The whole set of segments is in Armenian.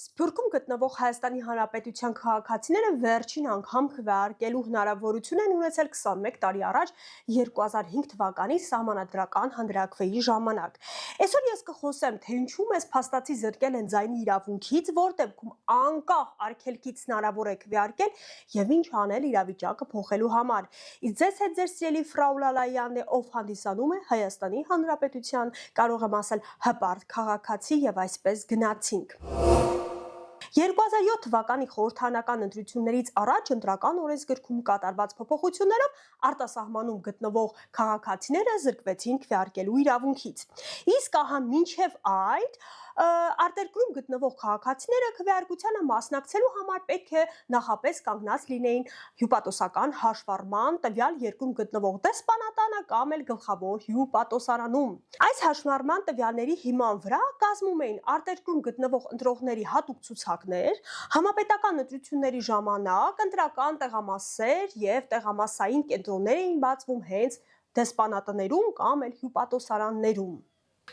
Սփյուռքում գտնվող Հայաստանի Հանրապետության քաղաքացիները վերջին անգամ քվեարկելու հնարավորություն են ունեցել 21 տարի առաջ 2005 թվականի սահմանադրական հանրաքվեի ժամանակ։ Այսօր ես կխոսեմ, թե ինչու մեզ փաստացի զրկել են ձայնի իրավունքից, որ դեպքում անկախ արգելքից հնարավոր է քվեարկել եւ ինչ անել իրավիճակը փոխելու համար։ Իսկ ձեզ հետ ձեր սիրելի Ֆրաու Լալայանն է, ով հանդիսանում է Հայաստանի Հանրապետության, կարող եմ ասել, հպարտ քաղաքացի եւ այսպես գնացինք։ 2007 թվականի խորհրդարանական ընտրություններից առաջ ընտրական օրենսգրքում կատարված փոփոխություններով արտասահմանում գտնվող քաղաքացիները զրկվեցին քվեարկելու իրավունքից։ Իսկ ահա մինչև այդ արտերկրում գտնվող քաղաքացիները քվեարկությանը մասնակցելու համար պետք է նախապես կանգնած լինեին հյուպատոսական հաշվառման տվյալ երկրում գտնվող դեսպանատանը կամ էլ գլխավոր հյուպատոսարանում։ Այս հաշվառման տվյալների հիման վրա կազմում էին արտերկրում գտնվող ընտրողների հատուկ ցուցակներ, համապետական ընտրությունների ժամանակ ընտրական տեղամասեր եւ տեղամասային կենտրոններ էին բացվում հենց դեսպանատներում կամ էլ հյուպատոսարաններում։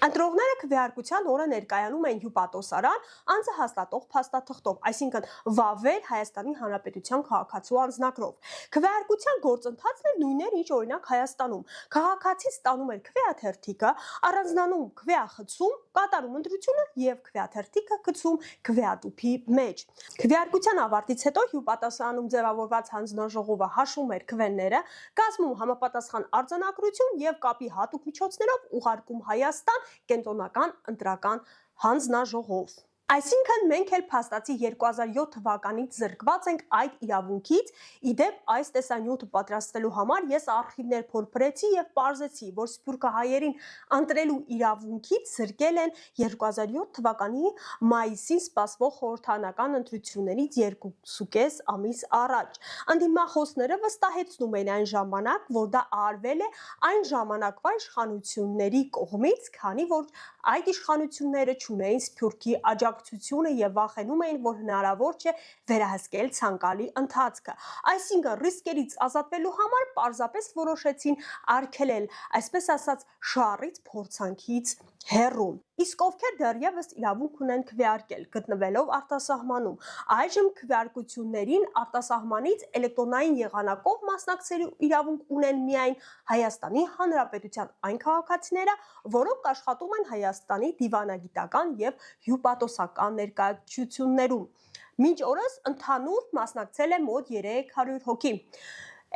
Ընտրողները քվեարկության օրը ներկայանում էին հյուպատոսարան անձը հաստատող փաստաթղթով, այսինքն վավեր Հայաստանի Հանրապետության քաղաքացու անձնակրով։ Քվեարկության գործընթացն էլ նույնն էր, ինչ օրինակ Հայաստանում։ Քաղաքացին ստանում էր քվեաթերթիկը, առանձնանում քվեախցում, կատարում ընտրությունը եւ քվեաթերթիկը գցում քվեատուփի մեջ։ Քվեարկության ավարտից հետո հյուպատոսարանում ձևավորված հանձնաժողովը հաշվում էր քվեները, կազմում համապատասխան արձանագրություն եւ կապի հատուկ միջոցներով ուղարկում Հայաստան կենտրոնական ընտրական հանձնաժողով։ Այսինքն մենք էլ փաստացի 2007 թվականից զրկված ենք այդ իրավունքից։ Իդեպ այս տեսանյութը պատրաստելու համար ես արխիվներ փորփրեցի եւ պարզեցի, որ սփյուռքահայերին ընտրելու իրավունքից զրկել են 2007 թվականի մայիսին սպասվող խորհրդարանական ընտրություններից 2.5 ամիս առաջ։ Ընդդիմախոսները վստահեցնում են այն ժամանակ, որ դա արվել է այն ժամանակվա իշխանությունների կողմից, քանի որ այդ իշխանությունները չունեին Սփյուռքի աջակցությունը եւ վախենում էին, որ հնարավոր չէ վերահսկել ցանկալի ընթացքը։ Այսինքն ռիսկերից ազատվելու համար պարզապես որոշեցին արգելել, այսպես ասած, շառից փորձանքից հեռու։ Իսկ ովքեր դեռևս իրավունք ունեն քվեարկել, գտնվելով արտասահմանում, այժմ քվեարկություններին արտասահմանից էլեկտրոնային եղանակով մասնակցելու իրավունք ունեն միայն Հայաստանի Հանրապետության այն քաղաքացիները, որոնք աշխատում են Հայաստանի դիվանագիտական եւ հյուպատոսական ներկայացություններում։ Մինչ օրս ընդհանուր մասնակցել է մոտ 300 հոգի։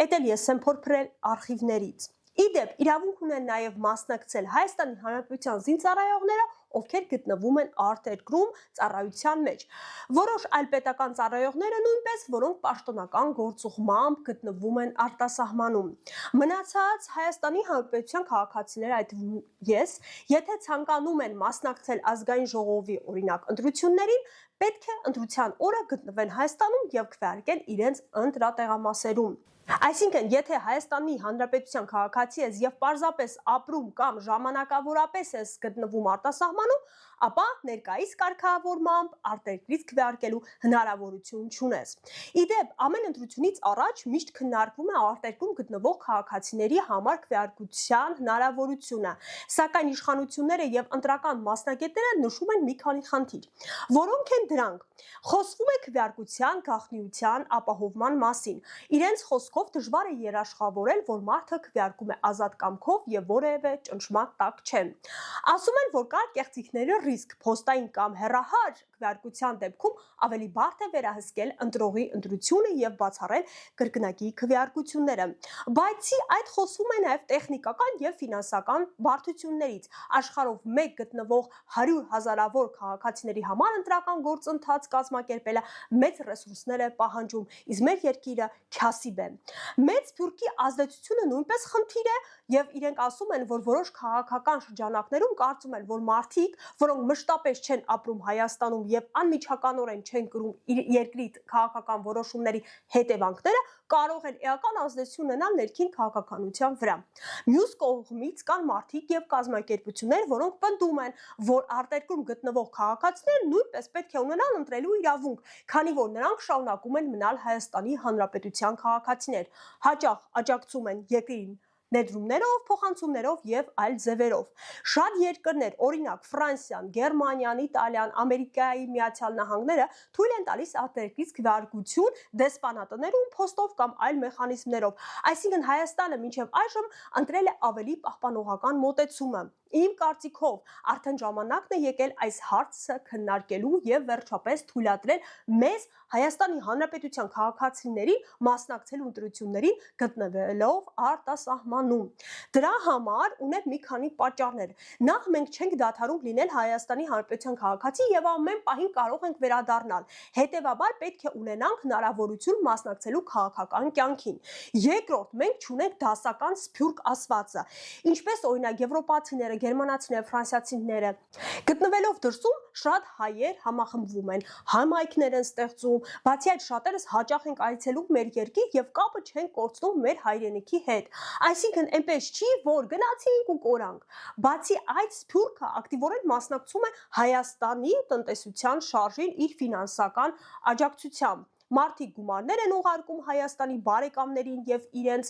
Էդ էլ ես եմ փորփրել արխիվներից։ Իդեպ իրավունք ունեն նաև մասնակցել Հայաստանի Հանրապետության զինծառայողները, ովքեր գտնվում են արտերկրում ծառայության մեջ։ Որոշ այլ պետական ծառայողները նույնպես, որոնք պաշտոնական գործուղմամբ գտնվում են արտասահմանում։ Մնացած Հայաստանի Հանրապետության քաղաքացիները, այդ ես, եթե ցանկանում են մասնակցել ազգային ժողովի օրինակ ընտրություններին, պետք է ընտրության օրը գտնվեն Հայաստանում եւ քվեարկեն իրենց ընտրատեղամասերում։ Այսինքն, եթե Հայաստանի Հանրապետության քաղաքացի ես եւ պարզապես ապրում կամ ժամանակավորապես ես գտնվում արտասահմանում, ապա ներկայիս կարգավորմամբ արտերկրից քվեարկելու հնարավորություն չունես։ Իդեպ, ամեն ընտրությունից առաջ միշտ քննարկվում է արտերկրում գտնվող քաղաքացիների համար քվեարկության հնարավորությունը, սակայն իշխանությունները եւ ընտրական մասնագետները նշում են մի քանի խնդիր, որոնք են դրանք։ Խոսվում է քվեարկության գաղտնիության ապահովման մասին։ Իրենց խոսքով դժվար է երաշխավորել, որ մարդը քվեարկում է ազատ կամքով եւ որևէ ճնշման տակ չէ։ Ասում են, որ կա կեղծիքների ռիսկ, փոստային կամ հեռահար քվեարկության դեպքում ավելի բարդ է վերահսկել ընտրողի ընտրությունը եւ բացառել կրկնակի քվեարկությունները։ Բացի այդ, խոսվում է նաեւ տեխնիկական եւ ֆինանսական բարդություններից։ Աշխարհով մեկ գտնվող 100 հազարավոր քաղաքացիների համար ընտրական գործընթաց կազմակերպելը մեծ ռեսուրսներ է պահանջում, իսկ մեր երկիրը քյասիբ է։ Մեծ Սփյուռքի ազդեցությունը նույնպես խնդիր է եւ իրենք ասում են, որ որոշ քաղաքական շրջանակներում կարծում են, որ մարդիկ, որոնք մշտապես չեն ապրում Հայաստանում եւ անմիջականորեն չեն կրում երկրի քաղաքական որոշումների հետևանքները, կարող են էական ազդեցություն ունենալ ներքին քաղաքականության վրա։ Մյուս կողմից կան մարդիկ եւ կազմակերպություններ, որոնք պնդում են, որ արտերկրում գտնվող քաղաքացիները նույնպես պետք է ունենան ընտրելու իրավունք, քանի որ նրանք շարունակում են մնալ Հայաստանի Հանրապետության քաղաքացիներ, հաճախ աջակցում են երկրին ներդրումներով, փոխանցումներով եւ այլ ձևերով։ Շատ երկրներ, օրինակ Ֆրանսիան, Գերմանիան, Իտալիան, Ամերիկայի Միացյալ Նահանգները թույլ են տալիս արտերկրից քվեարկություն դեսպանատներում, փոստով կամ այլ մեխանիզմներով։ Այսինքն Հայաստանը մինչև այժմ ընտրել է ավելի պահպանողական մոտեցումը։ Իմ կարծիքով արդեն ժամանակն է եկել այս հարցը քննարկելու եւ վերջապես թույլատրել մեզ Հայաստանի Հանրապետության քաղաքացիներին մասնակցել ընտրություններին գտնվելով արտասահմանում։ Դրա համար ունեմ մի քանի պատճառներ։ Նախ մենք չենք դադարում լինել Հայաստանի Հանրապետության քաղաքացի եւ ամեն պահին կարող ենք վերադառնալ։ Հետևաբար պետք է ունենանք հնարավորություն մասնակցելու քաղաքական կյանքին։ Երկրորդ, մենք չունենք դասական սփյուռք ասվածը, ինչպես օրինակ եվրոպացիները, գերմանացիները, ֆրանսիացիները։ Գտնվելով դրսում շատ հայեր համախմբվում են, համայնքներ են ստեղծում, բացի այդ շատերս հաճախ ենք այցելում մեր երկիր եւ կապը չենք կորցնում մեր հայրենիքի հետ։ Այսինքն այնպես չի, որ գնացինք ու կորանք։ Բացի այդ սփյուռքը ակտիվորեն մասնակցում է Հայաստանի տնտեսության շարժին իր ֆինանսական աջակցությամբ։ Մարդիկ գումարներ են ուղարկում Հայաստանի բարեկամներին եւ իրենց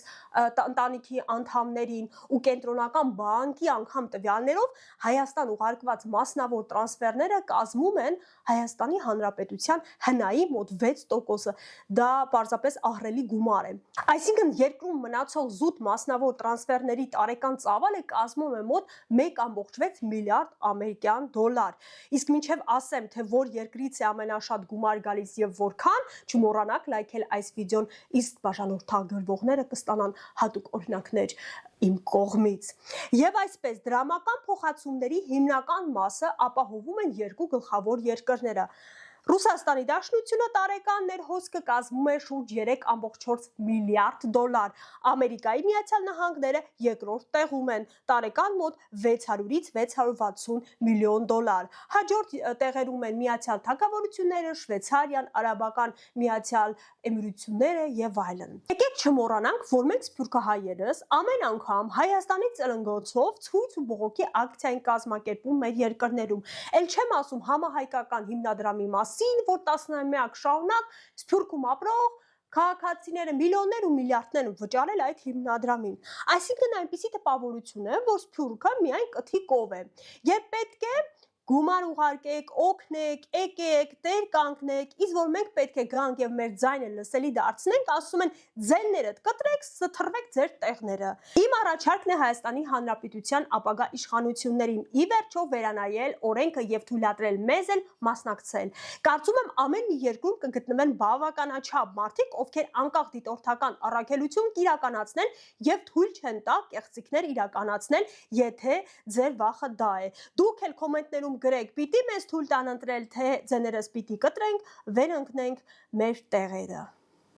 ընտանիքի անդամներին ու կենտրոնական բանկի անգամ տվյալներով Հայաստան ուղարկված մասնավոր տրանսֆերները կազմում են Հայաստանի Հանրապետության հնայի մոտ 6%-ը։ Դա պարզապես ահռելի գումար է։ Այսինքն երկրում մնացող զուտ մասնավոր տրանսֆերների տարեկան ծավալը կազմում է մոտ 1.6 միլիարդ ամերիկյան դոլար։ Իսկ մինչև ասեմ, թե որ երկրից է ամենաշատ գումար գալիս եւ որքան, չմոռանաք լայքել այս վիդեոն, իսկ բաժանորդագրվողները կստանան հատուկ օրինակներ իմ կողմից։ Եվ այսպես դրամական փոխանցումների հիմնական մասը ապահովում են երկու գլխավոր երկրները։ Ռուսաստանի Դաշնությունը տարեկան ներհոսքը կազմում է շուրջ 3.4 միլիարդ դոլար, Ամերիկայի Միացյալ Նահանգները երկրորդ տեղում են, տարեկան մոտ 600-ից 660 միլիոն դոլար։ Հաջորդ տեղերում են Միացյալ Թագավորությունները, Շվեյցարիան, Արաբական Միացյալ Էմիրությունները եւ այլն։ Եկեք չմոռանանք, որ մենք սփյուռքահայերս ամեն անգամ Հայաստանի ծլնգոցով ցույց ու բողոքի ակցիա են կազմակերպում մեր երկրներում։ Էլ չեմ ասում համահայկական հիմնադրամի որ 10-ամյակ շարունակ Սփյուռքում ապրող քաղաքացիները միլիոններ ու միլիարդներ են վճարել այդ հիմնադրամին։ Այսինքն այնպիսի տպավորություն է, որ Սփյուռքը միայն կթի կով է։ Երբ պետք է գումար ուղարկեք, օգնեք, եկեք, տեր կանգնեք, իսկ որ մենք պետք է գանք եւ մեր ձայնը լսելի դարձնենք, ասում են ձեններդ կտրեք, սթռվեք ձեր տեղները։ Իմ առաջարկն է Հայաստանի Հանրապետության ապագա իշխանություններին ի վերջո վերանայել օրենքը եւ թույլատրել մեզ էլ մասնակցել։ Կարծում եմ ամեն մի երկրում կգտնվեն բավականաչափ մարդիկ, ովքեր անկախ դիտորդական առաքելություն կիրականացնեն եւ թույլ չեն տա կեղծիքներ իրականացնել, եթե ձեր վախը դա է։ Դուք էլ կոմենտներում գրեք, պիտի մեզ թույլ տան ընտրել, թե ձեներս պիտի կտրենք, վերընկնենք մեր տեղերը։